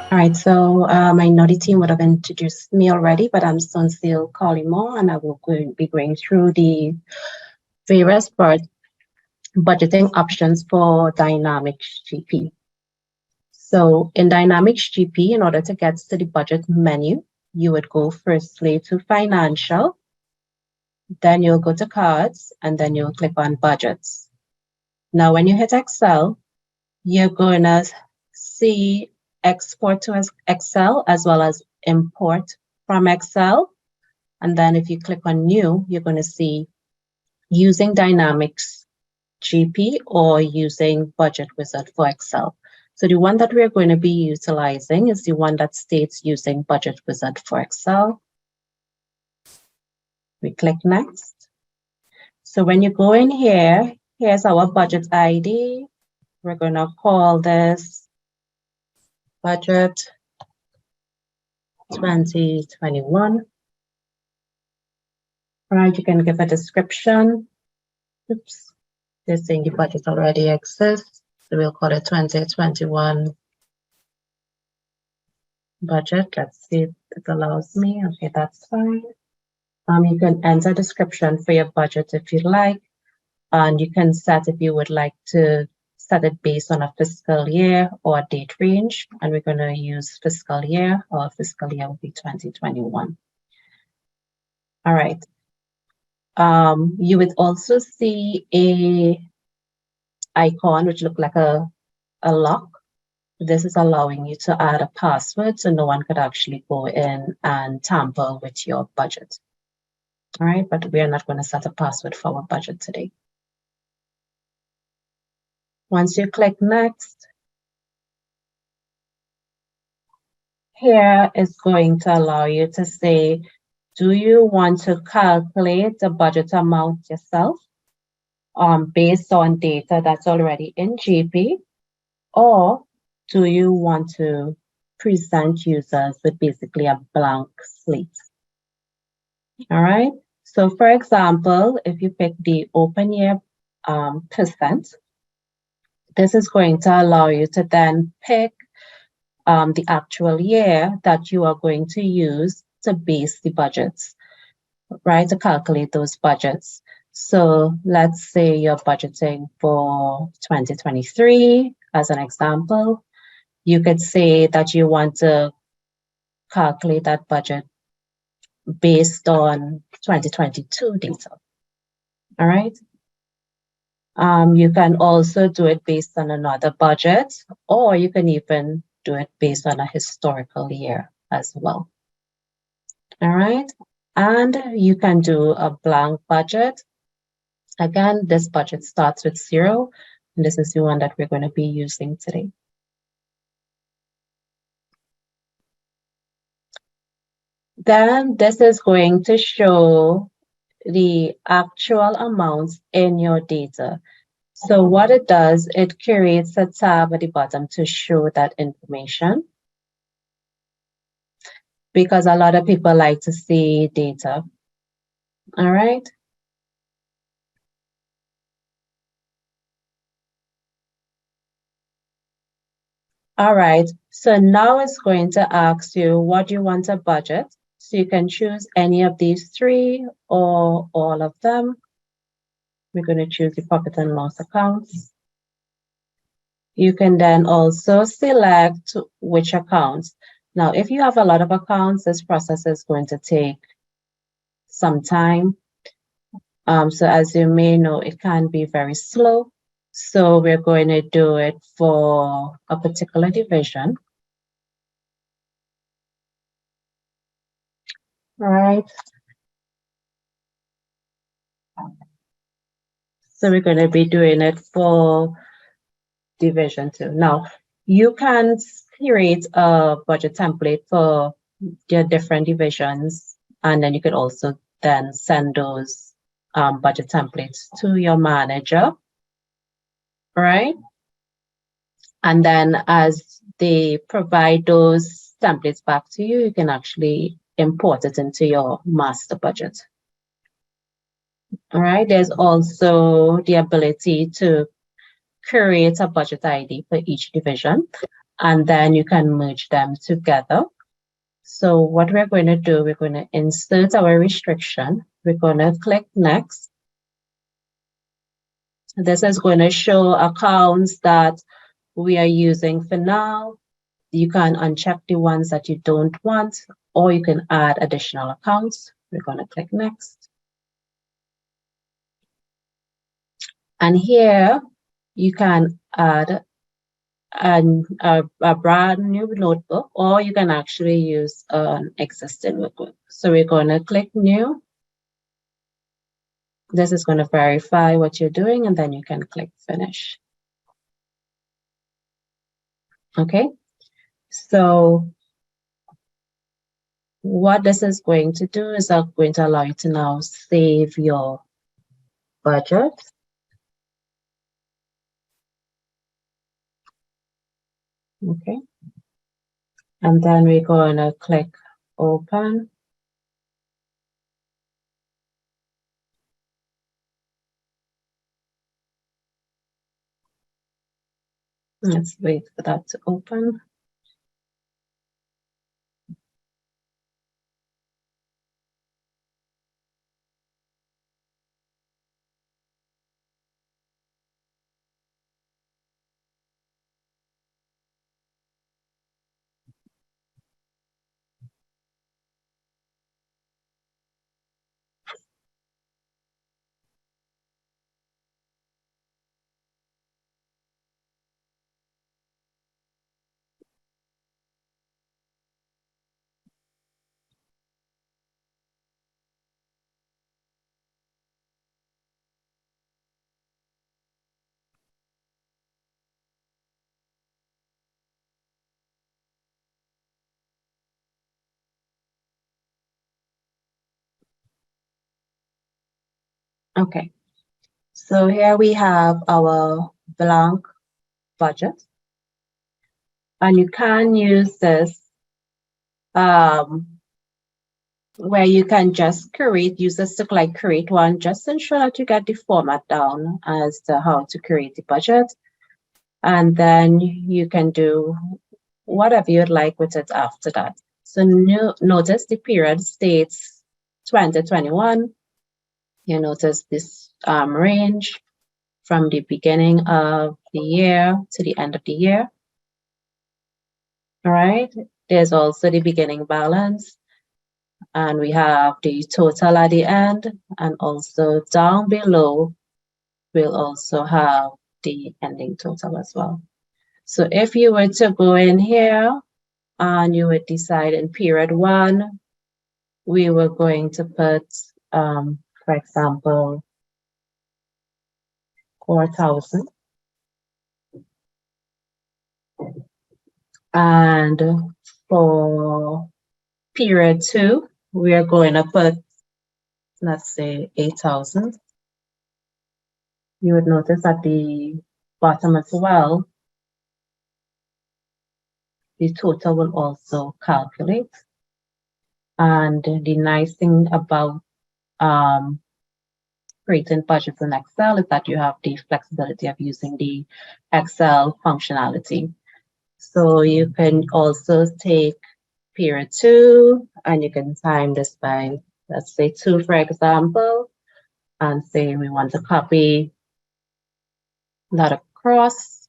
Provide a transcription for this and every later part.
All right, so my Noddy team would have introduced me already, but I'm Sunsil Collymore, and I will be going through the various budgeting options for Dynamics GP. So in Dynamics GP, in order to get to the budget menu, you would go firstly to Financial, then you'll go to Cards, and then you'll click on Budgets. Now, when you hit Excel, you're going to see Export to Excel as well as Import from Excel. And then if you click on New, you're going to see using Dynamics GP or using Budget Wizard for Excel. So the one that we're going to be utilizing is the one that states using Budget Wizard for Excel. We click Next. So when you go in here, here's our budget ID. We're going to call this Budget 2021. Right, you can give a description. Oops, they're saying the budget already exists. So we'll call it 2021 budget. Let's see if it allows me. Okay, that's fine. You can enter a description for your budget if you like, and you can set if you would like to set it based on a fiscal year or a date range. And we're going to use fiscal year, or fiscal year will be 2021. All right. You would also see a icon which look like a lock. This is allowing you to add a password so no one could actually go in and tamper with your budget. All right, but we are not going to set a password for our budget today. Once you click Next, here is going to allow you to say, do you want to calculate the budget amount yourself based on data that's already in GP, or do you want to present users with basically a blank slate? All right, so for example, if you pick the open year percent, this is going to allow you to then pick the actual year that you are going to use to base the budgets, right, to calculate those budgets. So let's say you're budgeting for 2023 as an example. You could say that you want to calculate that budget based on 2022 data. All right. You can also do it based on another budget, or you can even do it based on a historical year as well. All right. And you can do a blank budget. Again, this budget starts with 0, and this is the one that we're going to be using today. Then this is going to show the actual amounts in your data. So what it does, it creates a tab at the bottom to show that information, because a lot of people like to see data. All right. All right, so now it's going to ask you what you want to budget. So you can choose any of these 3 or all of them. We're going to choose the profit and loss accounts. You can then also select which accounts. Now, if you have a lot of accounts, this process is going to take some time. So as you may know, it can be very slow. So we're going to do it for a particular division. All right. So we're going to be doing it for division 2. Now, you can create a budget template for your different divisions, and then you could also then send those budget templates to your manager, right? And then as they provide those templates back to you, you can actually import it into your master budget. All right, there's also the ability to create a budget ID for each division. and then you can merge them together. So what we're going to do, we're going to insert our restriction. We're going to click next. This is going to show accounts that we are using for now. You can uncheck the ones that you don't want, or you can add additional accounts. We're going to click next. And here you can add a brand new notebook, or you can actually use an existing notebook. So we're going to click new. This is going to verify what you're doing, and then you can click finish. Okay, so what this is going to do is going to allow you to now save your budget. Okay, and then we're going to click open. Let's wait for that to open. Okay, so here we have our blank budget, and you can use this where you can just use this to like create one, just ensure that you get the format down as to how to create the budget, and then you can do whatever you'd like with it after that. So notice the period states 2021. You notice this range from the beginning of the year to the end of the year. All right, there's also the beginning balance, and we have the total at the end, and also down below we'll also have the ending total as well. So if you were to go in here and you would decide in period 1, we were going to put, for example, 4,000. And for period 2, we are going to put, let's say, 8,000. You would notice at the bottom as well, the total will also calculate. And the nice thing about creating budgets in Excel is that you have the flexibility of using the Excel functionality. So you can also take period 2 and you can time this by, let's say 2, for example, and say we want to copy that across.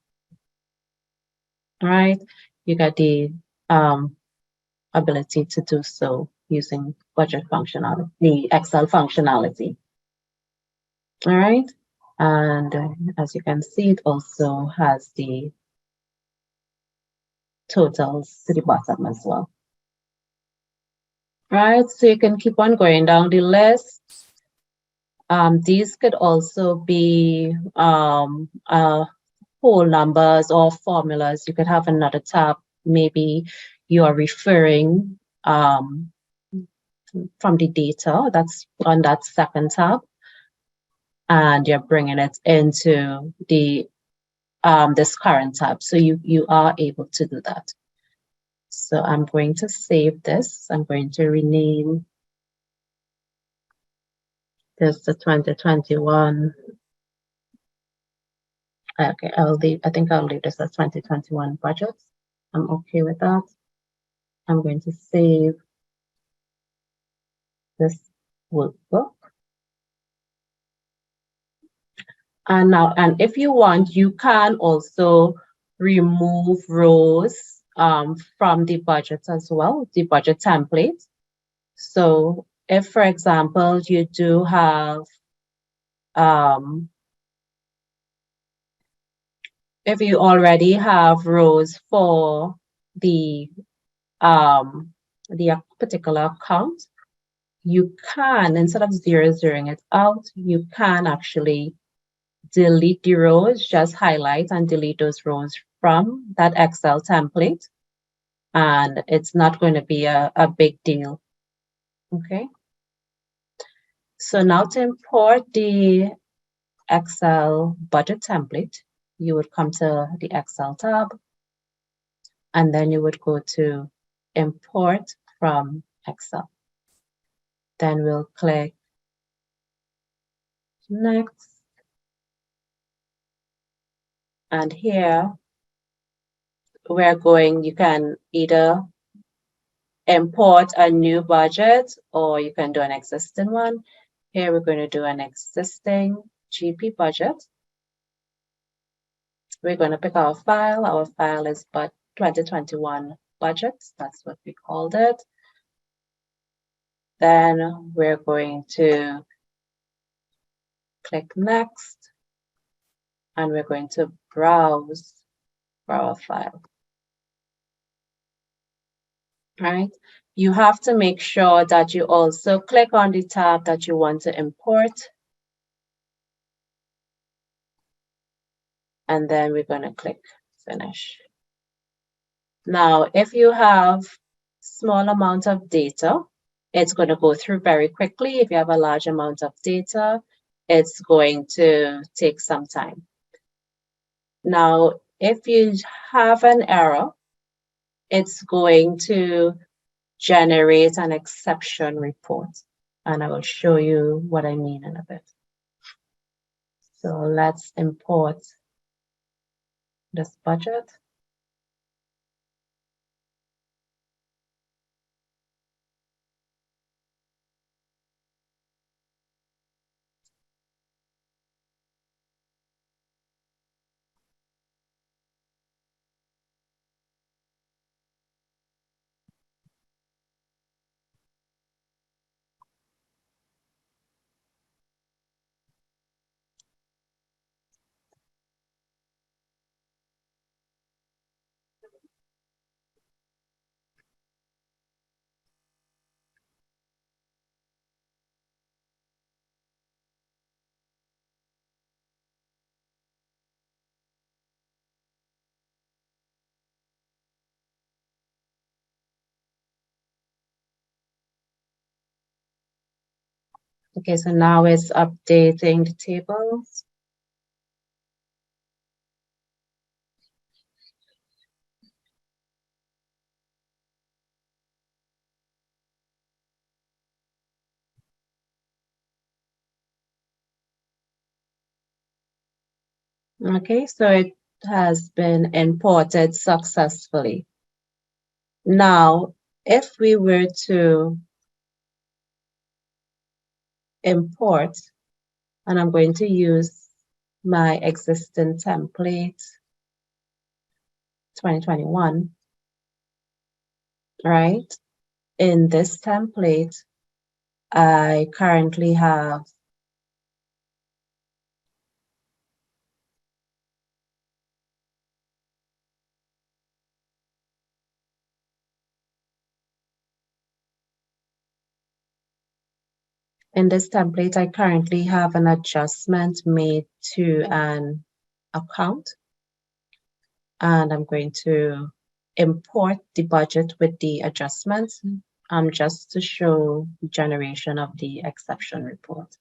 All right, you got the ability to do so using budget functionality, the Excel functionality. All right, and as you can see, it also has the totals to the bottom as well. All right, so you can keep on going down the list. These could also be whole numbers or formulas. You could have another tab. Maybe you are referring from the data that's on that second tab, and you're bringing it into the this current tab. So you are able to do that. So I'm going to save this. I'm going to rename this to 2021. Okay, I think I'll leave this as 2021 budget. I'm okay with that. I'm going to save this workbook. And now, and if you want, you can also remove rows from the budget as well, the budget template. So if, for example, you do have, if you already have rows for the particular account, you can, instead of zeroing it out, you can actually delete the rows, just highlight and delete those rows from that Excel template. And it's not going to be a big deal. Okay. So now to import the Excel budget template, you would come to the Excel tab, and then you would go to import from Excel. Then we'll click next. And here you can either import a new budget or you can do an existing one. Here we're going to do an existing GP budget. We're going to pick our file. Our file is 2021 budgets. That's what we called it. Then we're going to click next, and we're going to browse for our file. Right? You have to make sure that you also click on the tab that you want to import. And then we're going to click finish. Now, if you have small amount of data, it's going to go through very quickly. If you have a large amount of data, it's going to take some time. Now, if you have an error, it's going to generate an exception report. And I will show you what I mean in a bit. So let's import this budget. Okay, so now it's updating the tables. Okay, so it has been imported successfully. Now, if we were to import, and I'm going to use my existing template, 2021, right? In this template, I currently have an adjustment made to an account, and I'm going to import the budget with the adjustments just to show generation of the exception report.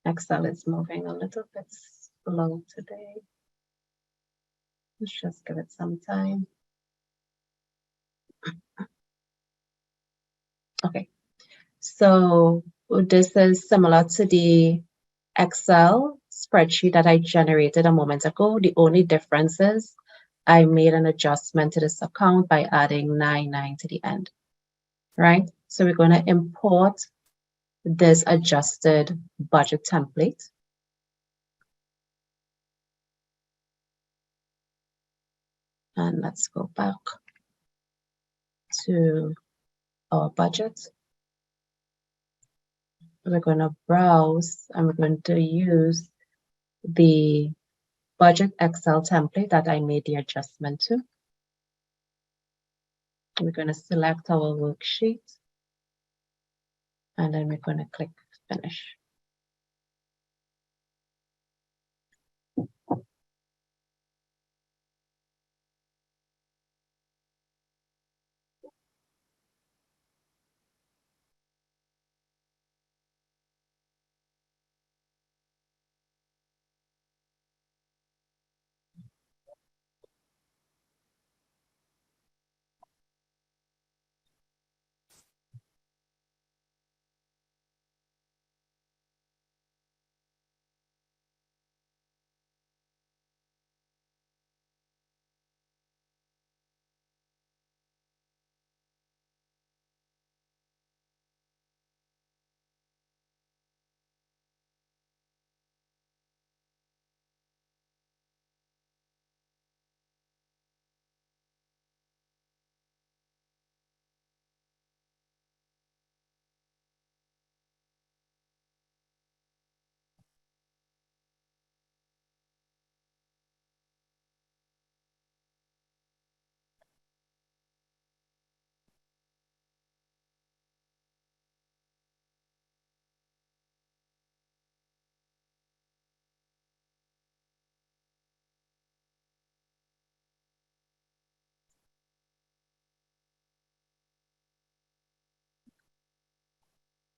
Excel is moving a little bit slow today. Let's just give it some time. Okay, so this is similar to the Excel spreadsheet that I generated a moment ago. The only difference is I made an adjustment to this account by adding 99 to the end, right? So we're going to import this adjusted budget template. And let's go back to our budget. We're going to browse and we're going to use the budget Excel template that I made the adjustment to. We're going to select our worksheet and then we're going to click finish.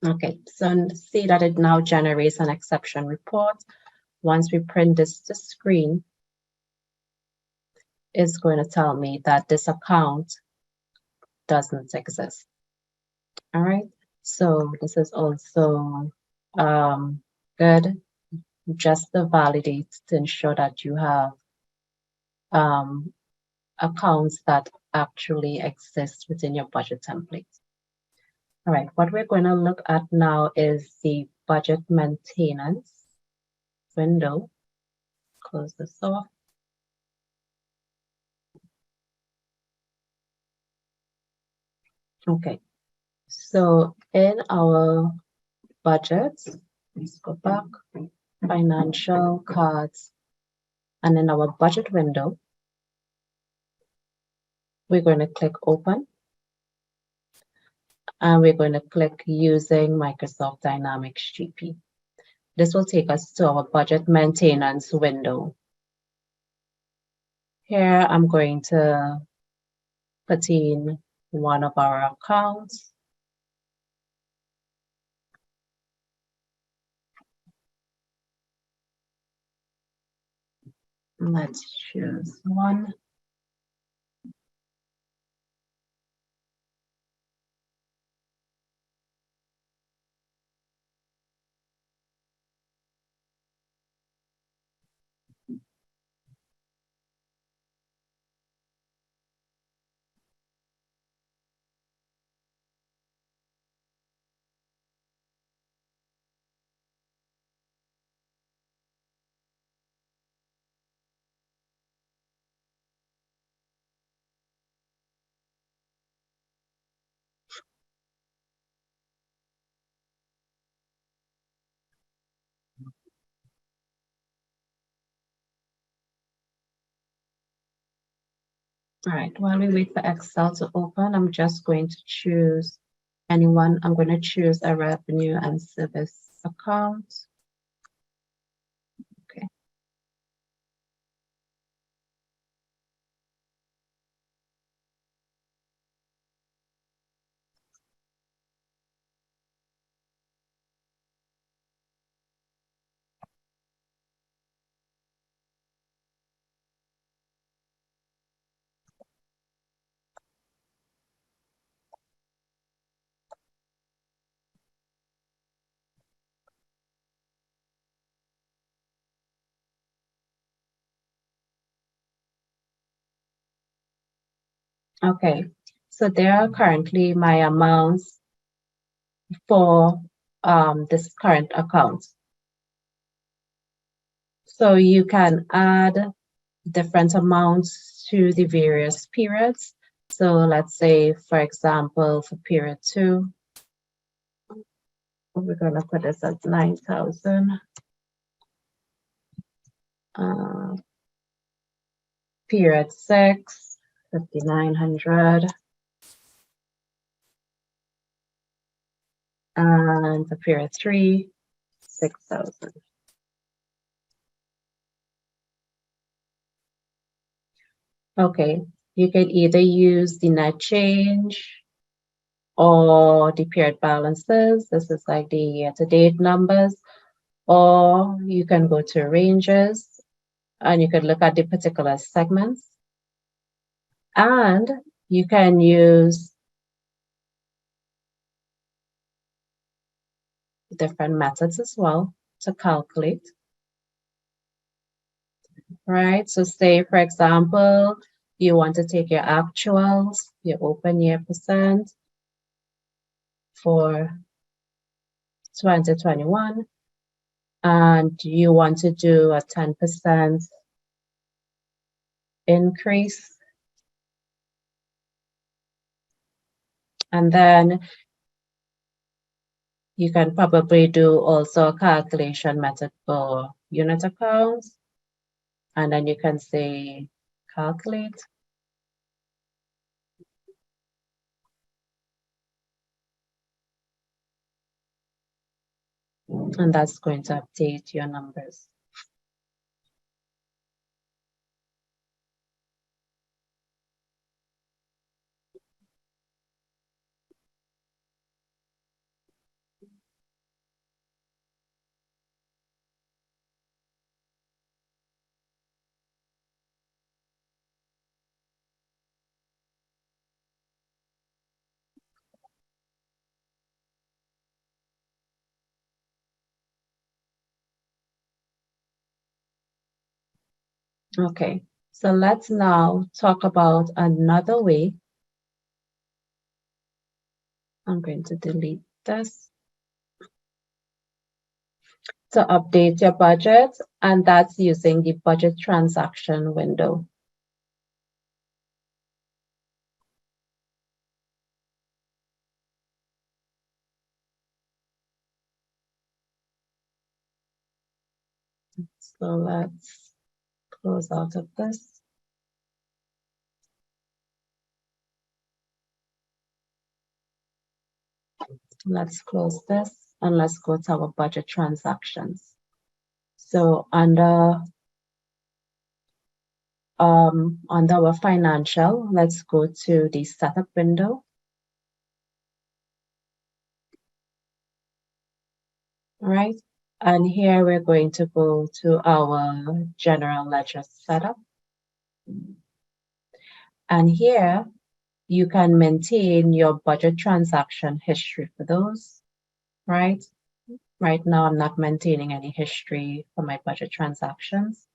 Okay, so see that it now generates an exception report. Once we print this to screen, it's going to tell me that this account doesn't exist. All right, so this is also good just to validate to ensure that you have accounts that actually exist within your budget template. All right, what we're going to look at now is the budget maintenance window. Close this off. Okay, so in our budgets, let's go back, financial cards, and in our budget window, we're going to click open, and we're going to click using Microsoft Dynamics GP. This will take us to our budget maintenance window. Here, I'm going to put in one of our accounts. Let's choose one. All right, while we wait for Excel to open, I'm just going to choose anyone. I'm going to choose a revenue and service account. Okay. Okay, so there are currently my amounts for this current account. So you can add different amounts to the various periods. So let's say, for example, for period 2, we're going to put this at 9,000. Period 6, 5,900. And for period 3, 6,000. Okay, you can either use the net change or the period balances. This is like the year-to-date numbers. Or you can go to ranges and you can look at the particular segments. And you can use different methods as well to calculate. Right, so say, for example, you want to take your actuals, your open year percent for 2021, and you want to do a 10% increase. And then you can probably do also a calculation method for unit accounts. And then you can say calculate. And that's going to update your numbers. Okay, so let's now talk about another way. I'm going to delete this. To update your budget, and that's using the budget transaction window. So let's close out of this. Let's close this and let's go to our budget transactions. So under our financial, let's go to the setup window. Right, and here we're going to go to our general ledger setup. And here you can maintain your budget transaction history for those, right? Right now, I'm not maintaining any history for my budget transactions,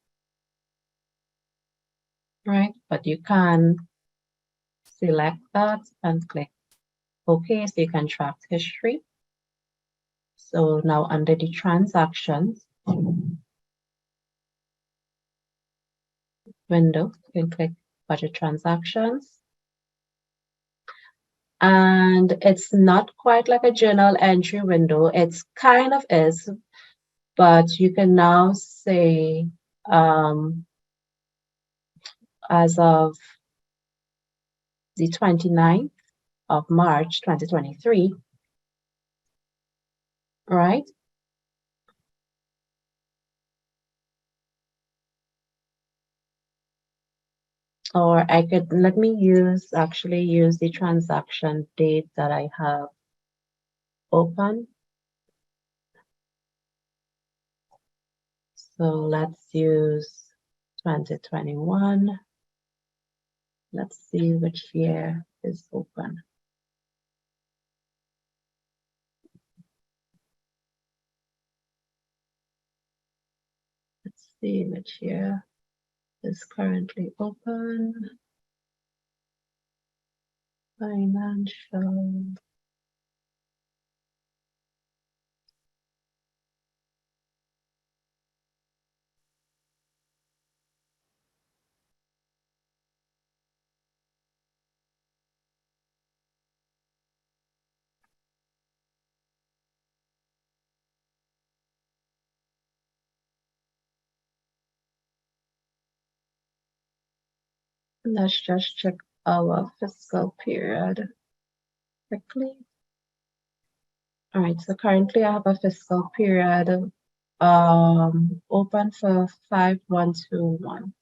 right? But you can select that and click OK, so you can track history. So now under the transactions window, you can click budget transactions. And it's not quite like a journal entry window. It's kind of is, but you can now say as of the 29th of March 2023, right? Or I could, let me actually use the transaction date that I have open. So let's use 2021. Let's see which year is open. Let's see which year is currently open. Financial. Let's just check our fiscal period quickly. All right, so currently I have a fiscal period open for 5121.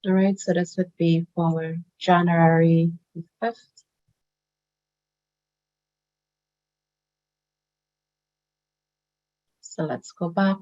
All right, so this would be for January 5th. So let's go back.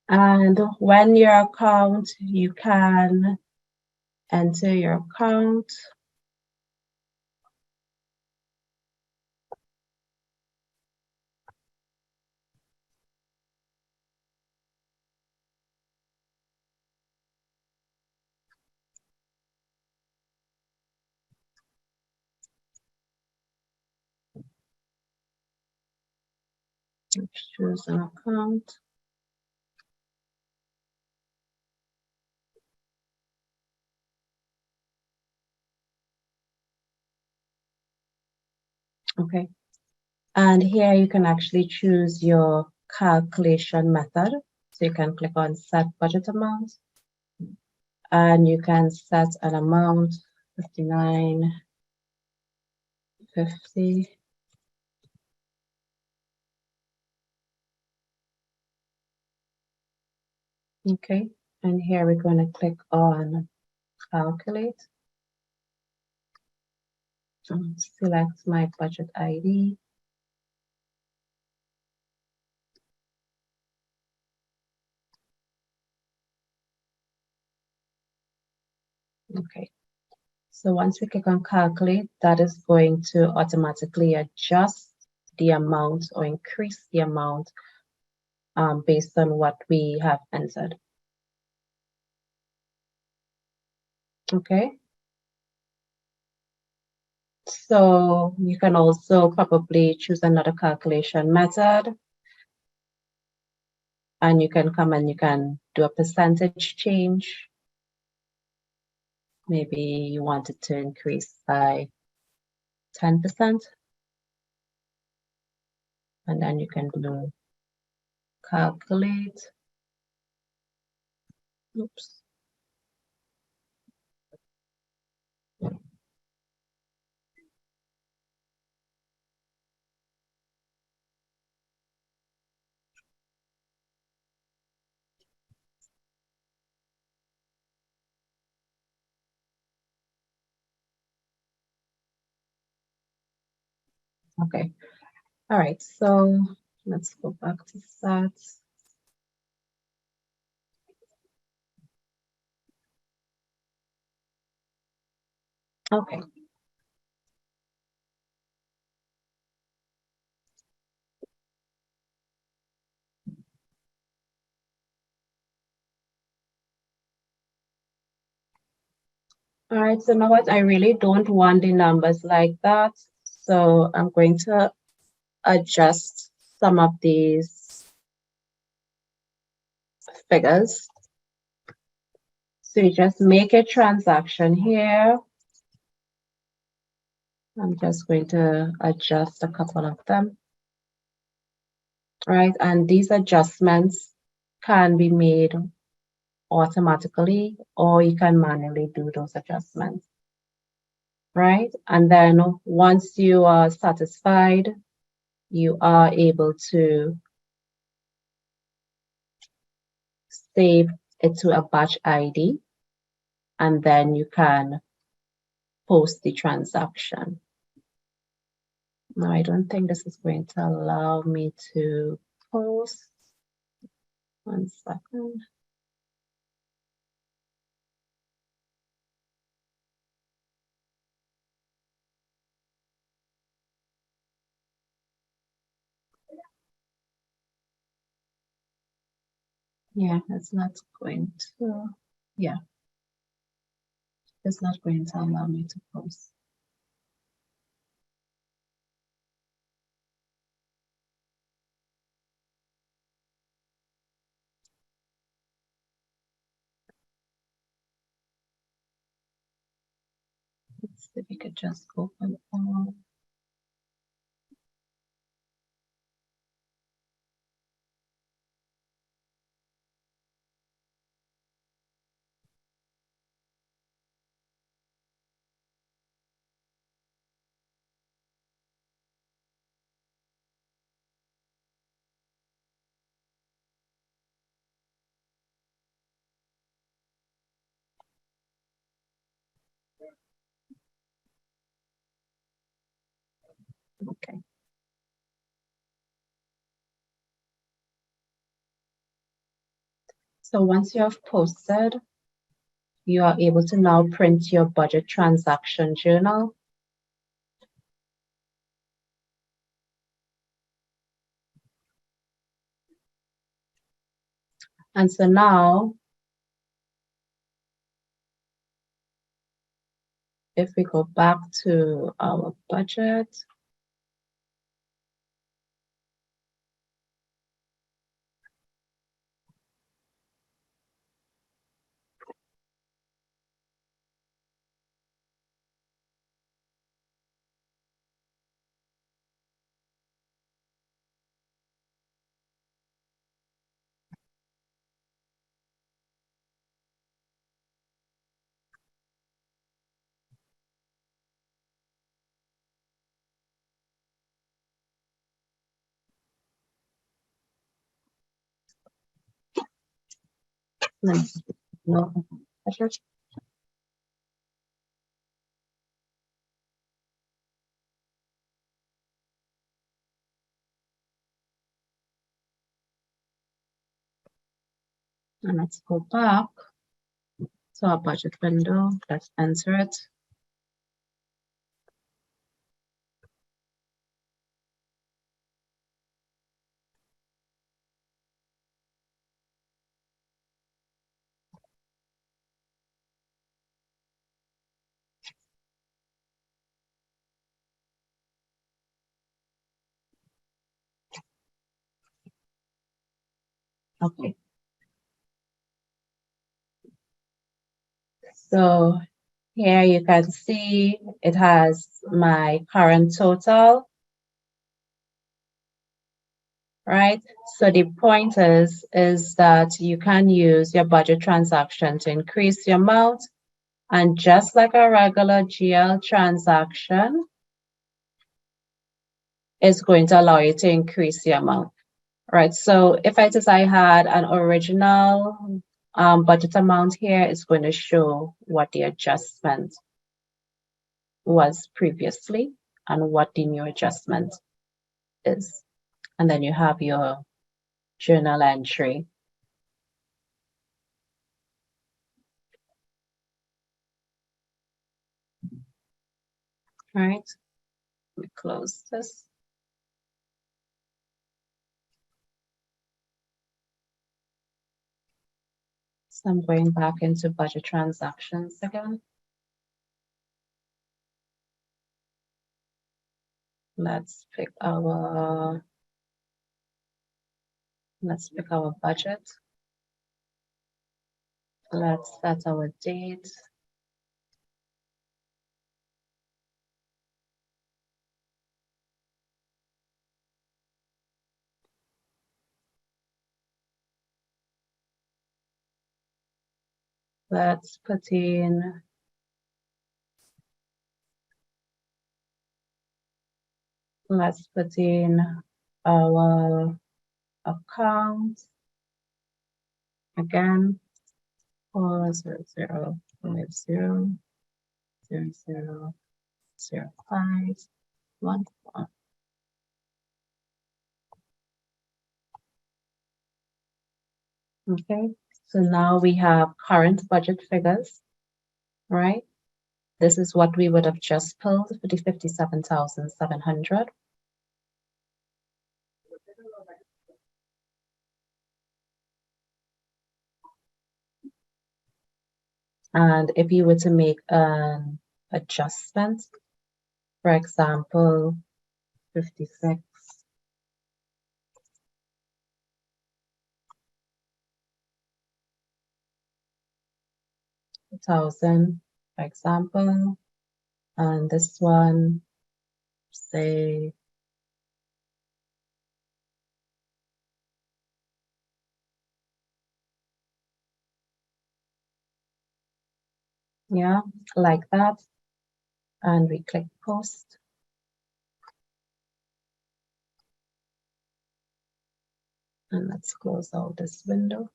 And when your account, you can enter your account. Choose an account. Okay. And here you can actually choose your calculation method. So you can click on set budget amount and you can set an amount 59.50. Okay. And here we're going to click on calculate. Select my budget ID. Okay. So once we click on calculate, that is going to automatically adjust the amount or increase the amount based on what we have entered. Okay. So you can also probably choose another calculation method. And you can come and you can do a percentage change. Maybe you want it to increase by 10%. And then you can do calculate. Oops. Okay. All right. So let's go back to stats. Okay. All right, so now what, I really don't want the numbers like that. So I'm going to adjust some of these figures. So you just make a transaction here. I'm just going to adjust a couple of them. Right, and these adjustments can be made automatically, or you can manually do those adjustments. Right, and then once you are satisfied, you are able to save it to a batch ID, and then you can post the transaction. Now, I don't think this is going to allow me to post. 1 second. Yeah, it's not going to, yeah, it's not going to allow me to post. Let's see if we could just open all. Okay. So once you have posted, you are able to now print your budget transaction journal. And so now, if we go back to our budget, let's no budget. And let's go back to our budget window. Let's enter it. Okay. So here you can see it has my current total, right? So the point is that you can use your budget transaction to increase the amount, and just like a regular GL transaction, it's going to allow you to increase the amount, right? So if I just I had an original budget amount here, it's going to show what the adjustment was previously and what the new adjustment is. And then you have your journal entry. All right, let me close this. So I'm going back into budget transactions again. Let's pick our budget. Let's set our date. Let's put in our account again. 40050000514. Okay, so now we have current budget figures, right? This is what we would have just pulled for the 57,700. And if you were to make an adjustment, for example, 56,000, for example, and this one, say, yeah, like that, and we click post. And let's close out this window.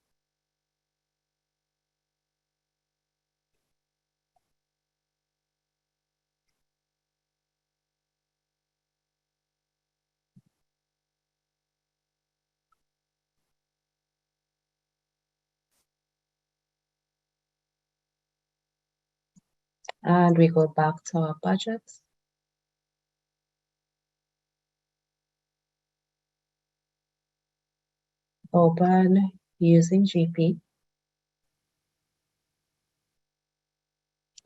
And we go back to our budget. Open using GP.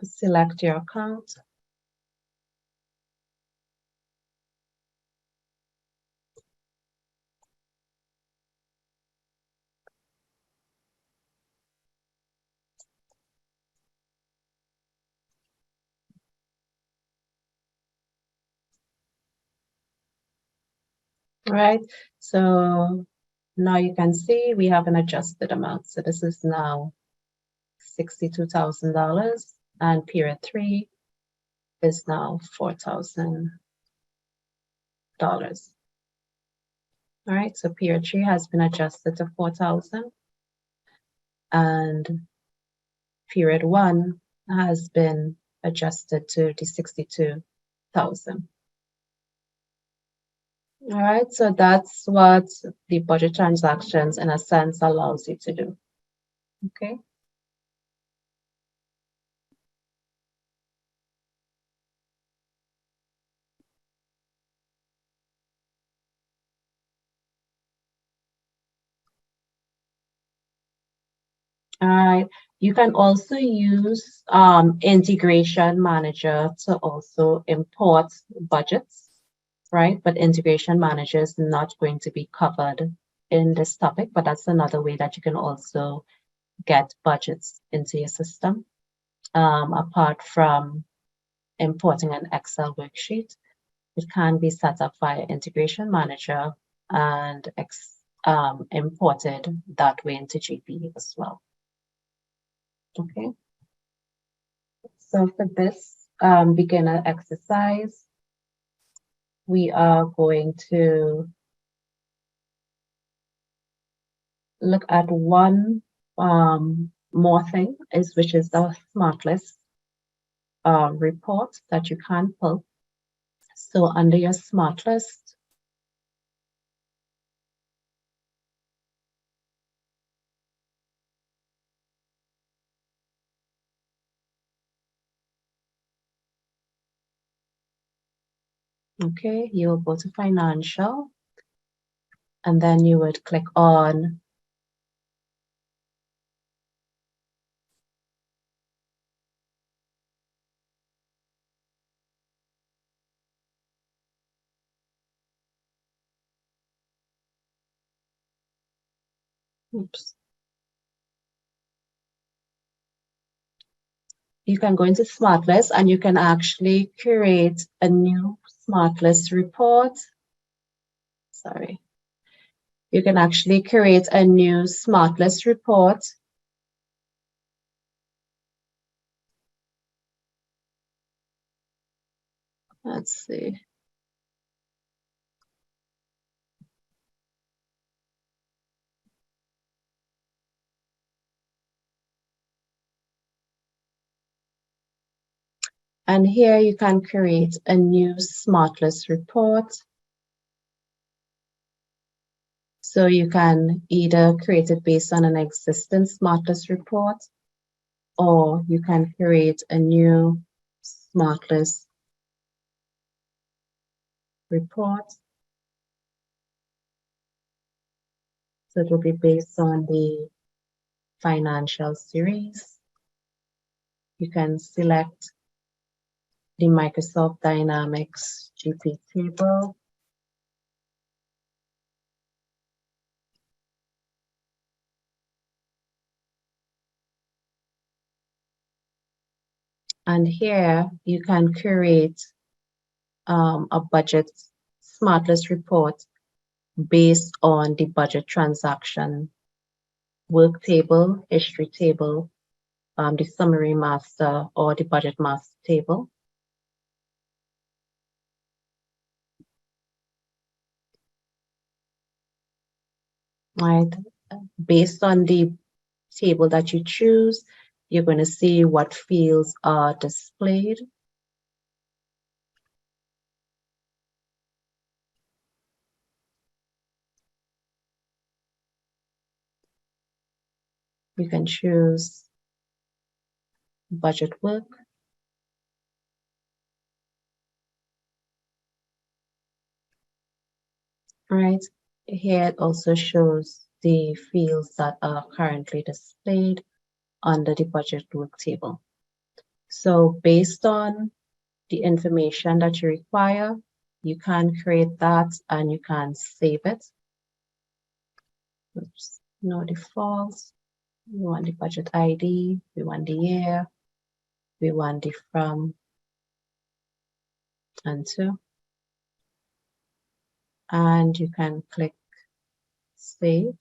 Select your account. Right, so now you can see we have an adjusted amount. So this is now $62,000, and period 3 is now $4,000. All right, so period 3 has been adjusted to 4,000, and period 1 has been adjusted to the 62,000. All right, so that's what the budget transactions in a sense allows you to do. Okay. All right. You can also use Integration Manager to also import budgets, right? But Integration Manager is not going to be covered in this topic, but that's another way that you can also get budgets into your system. Apart from importing an Excel worksheet, it can be set up via Integration Manager and imported that way into GP as well. Okay. So for this beginner exercise, we are going to look at one more thing, which is the SmartList report that you can pull. So under your SmartList, okay, you will go to Financial, and then you would click on oops. You can go into SmartList and you can actually create a new SmartList report. Sorry. You can actually create a new SmartList report. Let's see. And here you can create a new SmartList report. So you can either create it based on an existing SmartList report, or you can create a new SmartList report. So it will be based on the financial series. you can select the Microsoft Dynamics GP table. And here you can create a budget SmartList report based on the budget transaction work table, history table, the summary master, or the budget master table. Right, based on the table that you choose, you're going to see what fields are displayed. You can choose budget work. Right, here it also shows the fields that are currently displayed under the budget work table. So based on the information that you require, you can create that and you can save it. Oops, no defaults. We want the budget ID, we want the year, we want the from and to. And you can click save.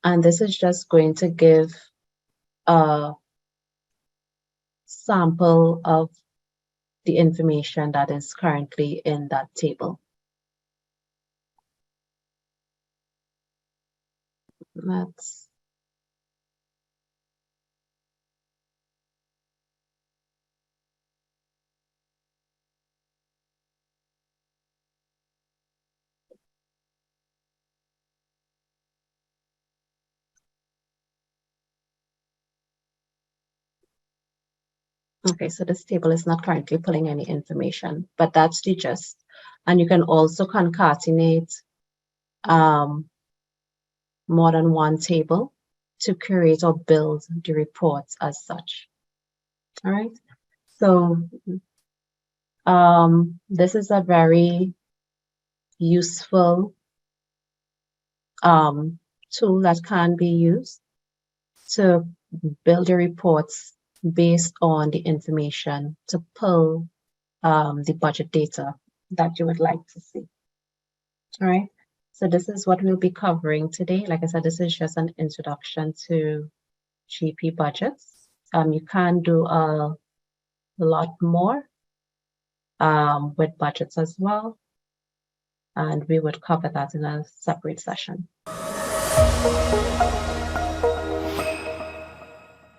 And this is just going to give a sample of the information that is currently in that table. Let's okay, so this table is not currently pulling any information, but that's the gist. And you can also concatenate more than one table to create or build the reports as such. All right, so this is a very useful tool that can be used to build your reports based on the information to pull the budget data that you would like to see. All right, so this is what we'll be covering today. Like I said, this is just an introduction to GP budgets. You can do a lot more with budgets as well, and we would cover that in a separate session.